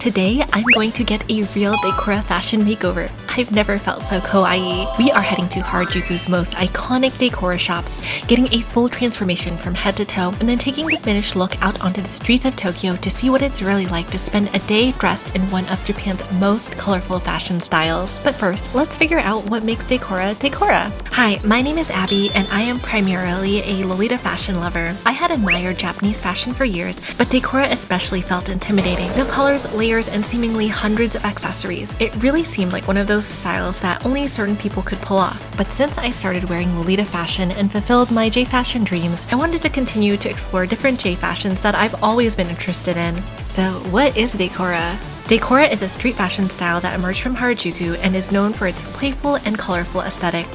Today, I'm going to get a real Decora Fashion makeover. I've never felt so kawaii. We are heading to Harajuku's most iconic Decora shops, getting a full transformation from head to toe, and then taking the finished look out onto the streets of Tokyo to see what it's really like to spend a day dressed in one of Japan's most colorful fashion styles. But first, let's figure out what makes Decora Decora. Hi, my name is Abby, and I am primarily a lolita fashion lover. I had admired Japanese fashion for years, but Decora especially felt intimidating. The colors, layers, and seemingly hundreds of accessories. It really seemed like one of those styles that only certain people could pull off. But since I started wearing lolita fashion and fulfilled my jfashion dreams, I wanted to continue to explore different jfashions that I've always been interested in. So what is Decora? Decora is a street fashion style that emerged from Harajuku and is known for its playful and colorful aesthetic.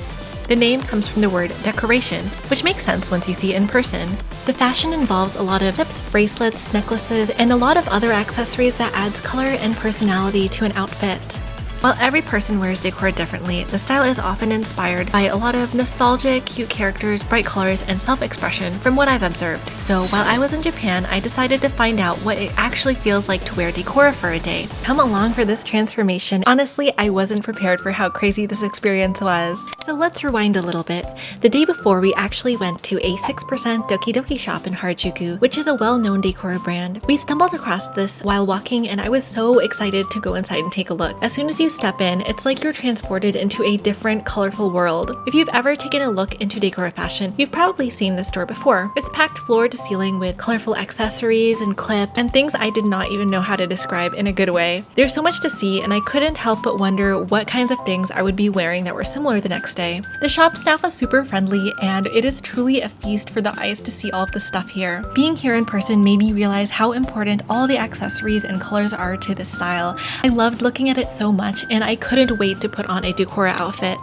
The name comes from the word decoration, which makes sense once you see it in person. The fashion involves a lot of tips, bracelets, necklaces, and a lot of other accessories that adds color and personality to an outfit. While every person wears Decora differently, the style is often inspired by a lot of nostalgic, cute characters, bright colors, and self-expression from what I've observed. So while I was in Japan, I decided to find out what it actually feels like to wear Decora for a day. Come along for this transformation. Honestly, I wasn't prepared for how crazy this experience was. So let's rewind a little bit. The day before, we actually went to a 6% Doki Doki shop in Harajuku, which is a well-known Decora brand. We stumbled across this while walking, and I was so excited to go inside and take a look. As soon as you step in, it's like you're transported into a different, colorful world. If you've ever taken a look into Decora Fashion, you've probably seen this store before. It's packed floor to ceiling with colorful accessories and clips and things I did not even know how to describe in a good way. There's so much to see, and I couldn't help but wonder what kinds of things I would be wearing that were similar the next day. The shop staff was super friendly, and it is truly a feast for the eyes to see all of the stuff here. Being here in person made me realize how important all the accessories and colors are to this style. I loved looking at it so much, and I couldn't wait to put on a Decora outfit.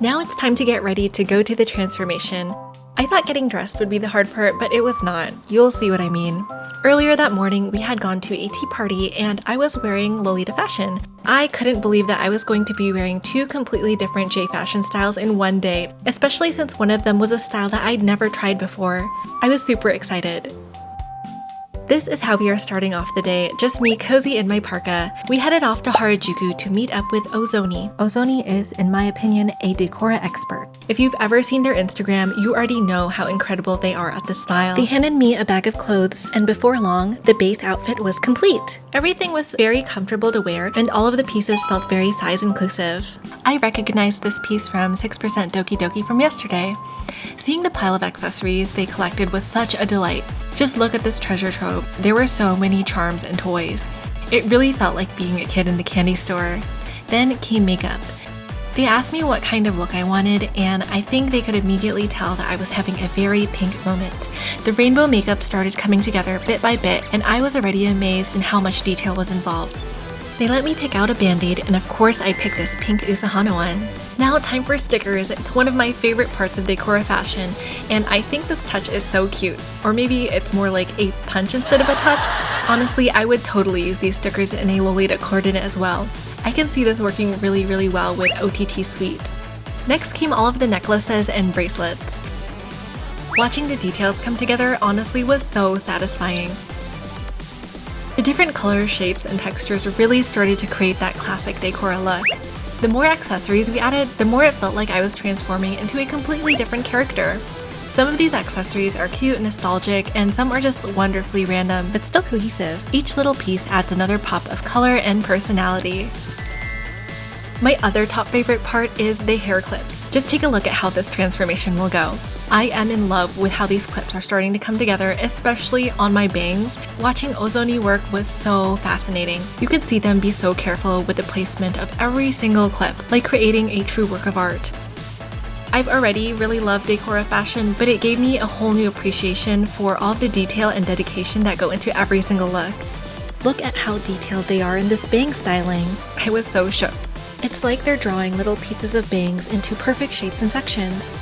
Now it's time to get ready to go to the transformation. I thought getting dressed would be the hard part, but it was not. You'll see what I mean. Earlier that morning, we had gone to a tea party, and I was wearing lolita fashion. I couldn't believe that I was going to be wearing two completely different J-fashion styles in one day, especially since one of them was a style that I'd never tried before. I was super excited. This is how we are starting off the day, just me cozy in my parka. We headed off to Harajuku to meet up with Ozoni. Ozoni is, in my opinion, a Decora expert. If you've ever seen their Instagram, you already know how incredible they are at this style. They handed me a bag of clothes, and before long, the base outfit was complete. Everything was very comfortable to wear, and all of the pieces felt very size inclusive. I recognized this piece from 6% Doki Doki from yesterday. Seeing the pile of accessories they collected was such a delight. Just look at this treasure trove. There were so many charms and toys. It really felt like being a kid in the candy store. Then came makeup. They asked me what kind of look I wanted, and I think they could immediately tell that I was having a very pink moment. The rainbow makeup started coming together bit by bit, and I was already amazed in how much detail was involved. They let me pick out a band-aid, and of course I picked this pink Usahana one. Now time for stickers. It's one of my favorite parts of Decora Fashion, and I think this touch is so cute. Or maybe it's more like a punch instead of a touch. Honestly, I would totally use these stickers in a lolita coordinate as well. I can see this working really well with OTT Suite. Next came all of the necklaces and bracelets. Watching the details come together honestly was so satisfying. The different colors, shapes, and textures really started to create that classic Decora look. The more accessories we added, the more it felt like I was transforming into a completely different character. Some of these accessories are cute and nostalgic, and some are just wonderfully random, but still cohesive. Each little piece adds another pop of color and personality. My other top favorite part is the hair clips. Just take a look at how this transformation will go. I am in love with how these clips are starting to come together, especially on my bangs. Watching Ozoni work was so fascinating. You could see them be so careful with the placement of every single clip, like creating a true work of art. I've already really loved Decora Fashion, but it gave me a whole new appreciation for all the detail and dedication that go into every single look. Look at how detailed they are in this bang styling. I was so shook. It's like they're drawing little pieces of bangs into perfect shapes and sections.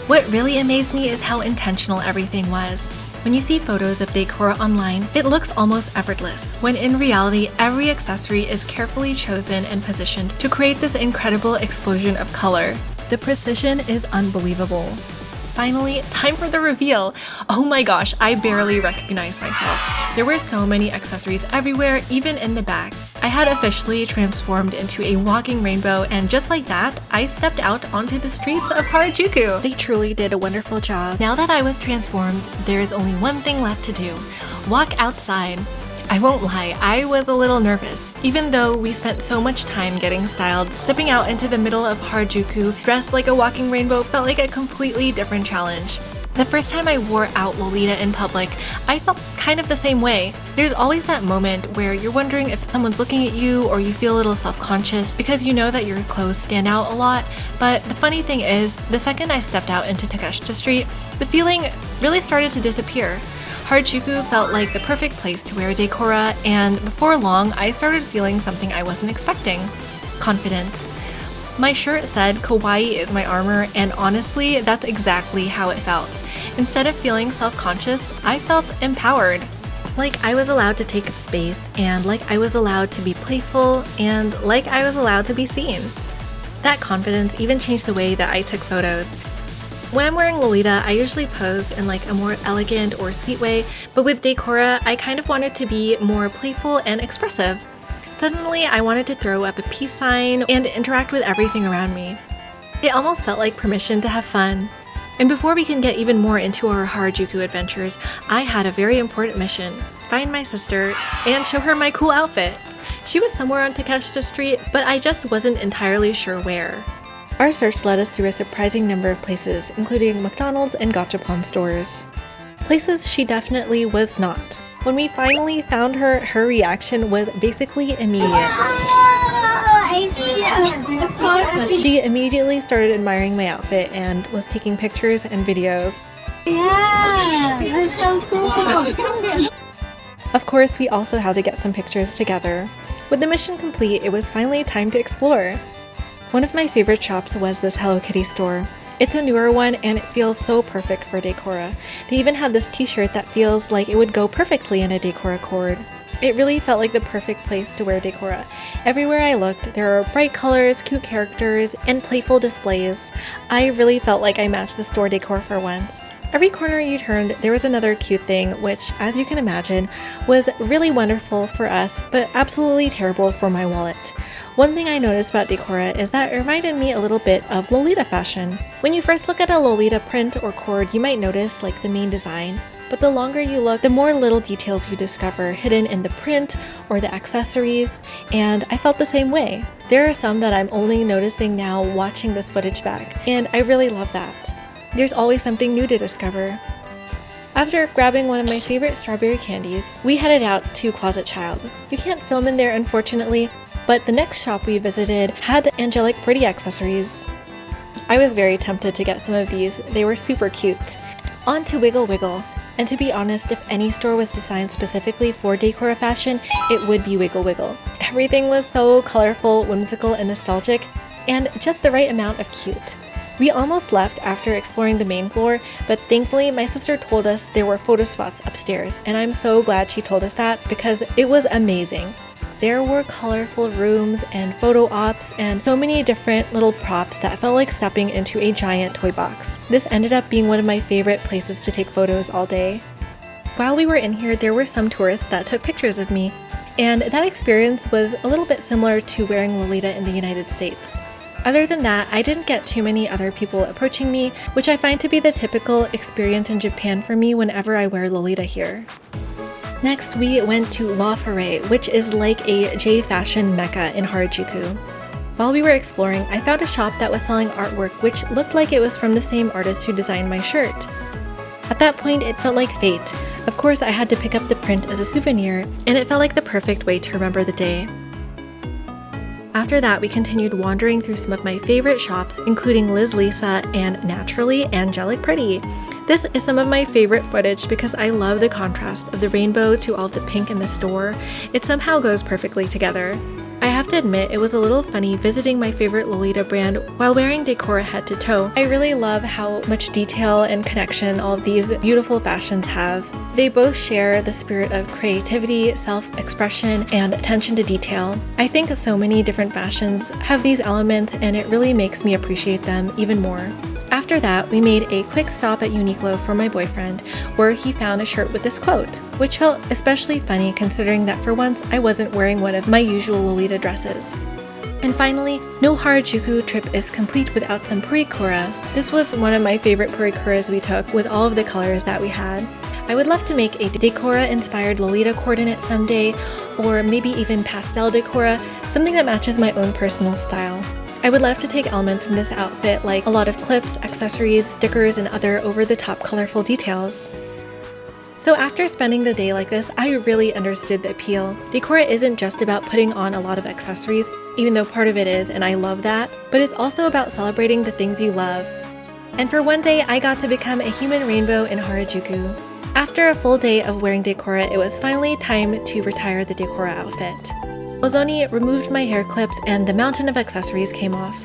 What really amazed me is how intentional everything was. When you see photos of Decora online, it looks almost effortless, when in reality, every accessory is carefully chosen and positioned to create this incredible explosion of color. The precision is unbelievable. finally, time for the reveal. Oh my gosh, I barely recognized myself. There were so many accessories everywhere, even in the back. I had officially transformed into a walking rainbow, and just like that, I stepped out onto the streets of Harajuku. They truly did a wonderful job. Now that I was transformed, there is only one thing left to do: walk outside. I won't lie, I was a little nervous. Even though we spent so much time getting styled, stepping out into the middle of Harajuku, dressed like a walking rainbow, felt like a completely different challenge. The first time I wore out Lolita in public, I felt kind of the same way. There's always that moment where you're wondering if someone's looking at you, or you feel a little self-conscious because you know that your clothes stand out a lot. But the funny thing is, the second I stepped out into Takeshita Street, the feeling really started to disappear. Harajuku felt like the perfect place to wear Decora, and before long, I started feeling something I wasn't expecting: confident. My shirt said, "Kawaii is my armor," and honestly, that's exactly how it felt. Instead of feeling self-conscious, I felt empowered. Like I was allowed to take up space, and like I was allowed to be playful, and like I was allowed to be seen. That confidence even changed the way that I took photos. When I'm wearing Lolita, I usually pose in like a more elegant or sweet way, but with Decora, I kind of wanted to be more playful and expressive. Suddenly, I wanted to throw up a peace sign and interact with everything around me. It almost felt like permission to have fun. And before we can get even more into our Harajuku adventures, I had a very important mission: find my sister and show her my cool outfit. She was somewhere on Takeshita Street, but I just wasn't entirely sure where. Our search led us through a surprising number of places, including McDonald's and gachapon stores. Places she definitely was not. When we finally found her, her reaction was basically immediate. She immediately started admiring my outfit and was taking pictures and videos. Yeah, that's so cool. Of course, we also had to get some pictures together. With the mission complete, it was finally time to explore. One of my favorite shops was this Hello Kitty store. It's a newer one, and it feels so perfect for Decora. They even had this t-shirt that feels like it would go perfectly in a Decora cord. It really felt like the perfect place to wear Decora. Everywhere I looked, there were bright colors, cute characters, and playful displays. I really felt like I matched the store decor for once. Every corner you turned, there was another cute thing, which, as you can imagine, was really wonderful for us, but absolutely terrible for my wallet. One thing I noticed about Decora is that it reminded me a little bit of Lolita fashion. When you first look at a Lolita print or cord, you might notice like the main design, but the longer you look, the more little details you discover hidden in the print or the accessories, and I felt the same way. There are some that I'm only noticing now watching this footage back, and I really love that. There's always something new to discover. After grabbing one of my favorite strawberry candies, we headed out to Closet Child. You can't film in there, unfortunately, but the next shop we visited had Angelic pretty accessories. I was very tempted to get some of these. They were super cute. On to Wiggle Wiggle. And to be honest, if any store was designed specifically for Decora Fashion, it would be Wiggle Wiggle. Everything was so colorful, whimsical, and nostalgic, and just the right amount of cute. We almost left after exploring the main floor, but thankfully my sister told us there were photo spots upstairs, and I'm so glad she told us that because it was amazing. There were colorful rooms and photo ops and so many different little props that felt like stepping into a giant toy box. This ended up being one of my favorite places to take photos all day. While we were in here, there were some tourists that took pictures of me, and that experience was a little bit similar to wearing Lolita in the United States. Other than that, I didn't get too many other people approaching me, which I find to be the typical experience in Japan for me whenever I wear Lolita here. Next, we went to La Foret, which is like a J-fashion mecca in Harajuku. While we were exploring, I found a shop that was selling artwork which looked like it was from the same artist who designed my shirt. At that point, it felt like fate. Of course, I had to pick up the print as a souvenir, and it felt like the perfect way to remember the day. After that, we continued wandering through some of my favorite shops, including Liz Lisa and, naturally, Angelic Pretty. This is some of my favorite footage because I love the contrast of the rainbow to all of the pink in the store. It somehow goes perfectly together. I have to admit, it was a little funny visiting my favorite Lolita brand while wearing Decora head to toe. I really love how much detail and connection all of these beautiful fashions have. They both share the spirit of creativity, self-expression, and attention to detail. I think so many different fashions have these elements, and it really makes me appreciate them even more. After that, we made a quick stop at Uniqlo for my boyfriend, where he found a shirt with this quote, which felt especially funny considering that for once I wasn't wearing one of my usual Lolita dresses. And finally, no Harajuku trip is complete without some Purikura. This was one of my favorite Purikuras we took with all of the colors that we had. I would love to make a Decora-inspired Lolita coordinate someday, or maybe even pastel Decora, something that matches my own personal style. I would love to take elements from this outfit like a lot of clips, accessories, stickers, and other over-the-top colorful details. So after spending the day like this, I really understood the appeal. Decora isn't just about putting on a lot of accessories, even though part of it is, and I love that, but it's also about celebrating the things you love. And for one day, I got to become a human rainbow in Harajuku. After a full day of wearing Decora, it was finally time to retire the Decora outfit. Ozoni removed my hair clips and the mountain of accessories came off,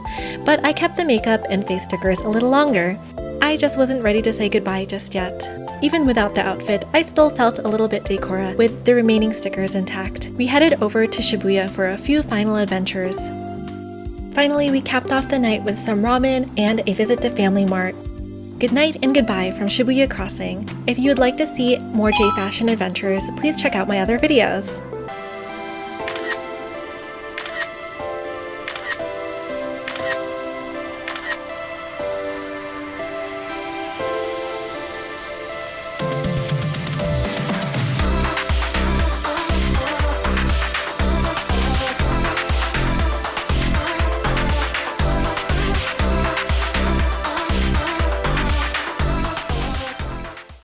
but I kept the makeup and face stickers a little longer. I just wasn't ready to say goodbye just yet. Even without the outfit, I still felt a little bit Decora with the remaining stickers intact. We headed over to Shibuya for a few final adventures. Finally, we capped off the night with some ramen and a visit to Family Mart. Good night and goodbye from Shibuya Crossing. If you would like to see more jfashion adventures, please check out my other videos.